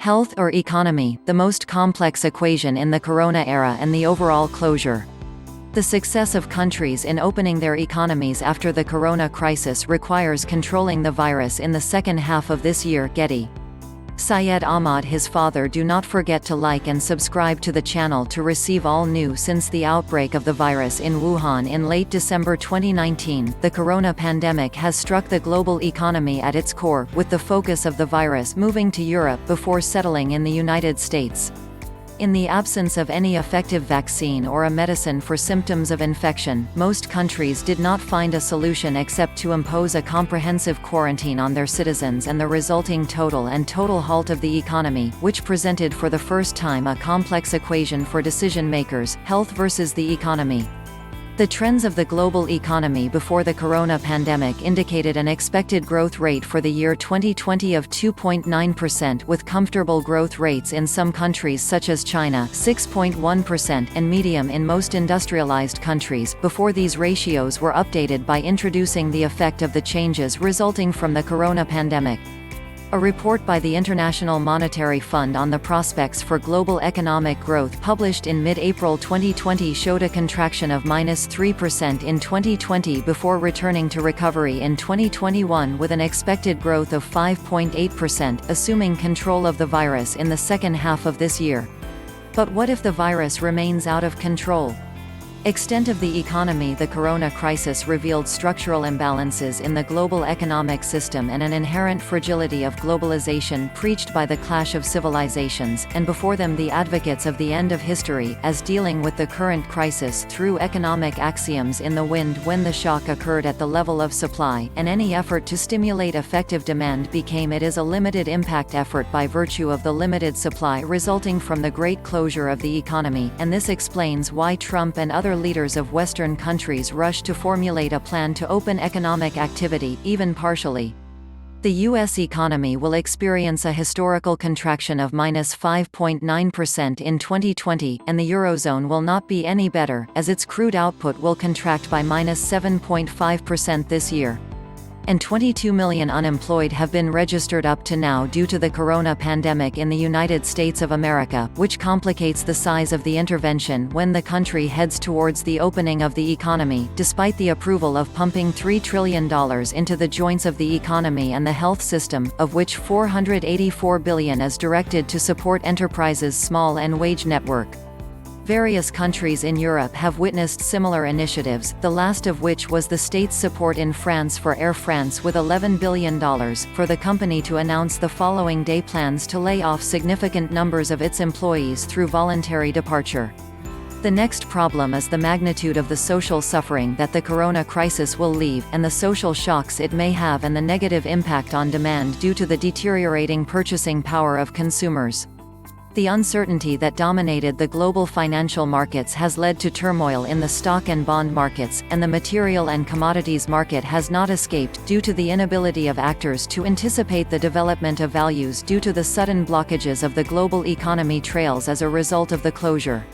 Health or economy, the most complex equation in the corona era and the overall closure. The success of countries in opening their economies after the corona crisis requires controlling the virus in the second half of this year. Getty. Syed Ahmad. His father. Do not forget to like and subscribe to the channel to receive all new. Since the outbreak of the virus in Wuhan in late December 2019, the corona pandemic has struck the global economy at its core, with the focus of the virus moving to Europe before settling in the United States. In the absence of any effective vaccine or a medicine for symptoms of infection, most countries did not find a solution except to impose a comprehensive quarantine on their citizens, and the resulting total halt of the economy, which presented for the first time a complex equation for decision-makers: health versus the economy. The trends of the global economy before the corona pandemic indicated an expected growth rate for the year 2020 of 2.9%, with comfortable growth rates in some countries such as China 6.1% and medium in most industrialized countries, before these ratios were updated by introducing the effect of the changes resulting from the corona pandemic. A report by the International Monetary Fund on the prospects for global economic growth published in mid-April 2020 showed a contraction of -3% in 2020 before returning to recovery in 2021 with an expected growth of 5.8%, assuming control of the virus in the second half of this year. But what if the virus remains out of control? Extent of the economy. The corona crisis revealed structural imbalances in the global economic system and an inherent fragility of globalization preached by the clash of civilizations, and before them the advocates of the end of history, as dealing with the current crisis threw economic axioms in the wind when the shock occurred at the level of supply, and any effort to stimulate effective demand became it is a limited impact effort by virtue of the limited supply resulting from the great closure of the economy, and this explains why Trump and other leaders of Western countries rushed to formulate a plan to open economic activity, even partially. The U.S. economy will experience a historical contraction of -5.9% in 2020, and the Eurozone will not be any better, as its crude output will contract by -7.5% this year. And 22 million unemployed have been registered up to now due to the corona pandemic in the United States of America, which complicates the size of the intervention when the country heads towards the opening of the economy, despite the approval of pumping $3 trillion into the joints of the economy and the health system, of which $484 billion is directed to support enterprises' small and wage network. Various countries in Europe have witnessed similar initiatives, the last of which was the state's support in France for Air France with $11 billion, for the company to announce the following day plans to lay off significant numbers of its employees through voluntary departure. The next problem is the magnitude of the social suffering that the corona crisis will leave, and the social shocks it may have, and the negative impact on demand due to the deteriorating purchasing power of consumers. The uncertainty that dominated the global financial markets has led to turmoil in the stock and bond markets, and the material and commodities market has not escaped, due to the inability of actors to anticipate the development of values due to the sudden blockages of the global economy trails as a result of the closure.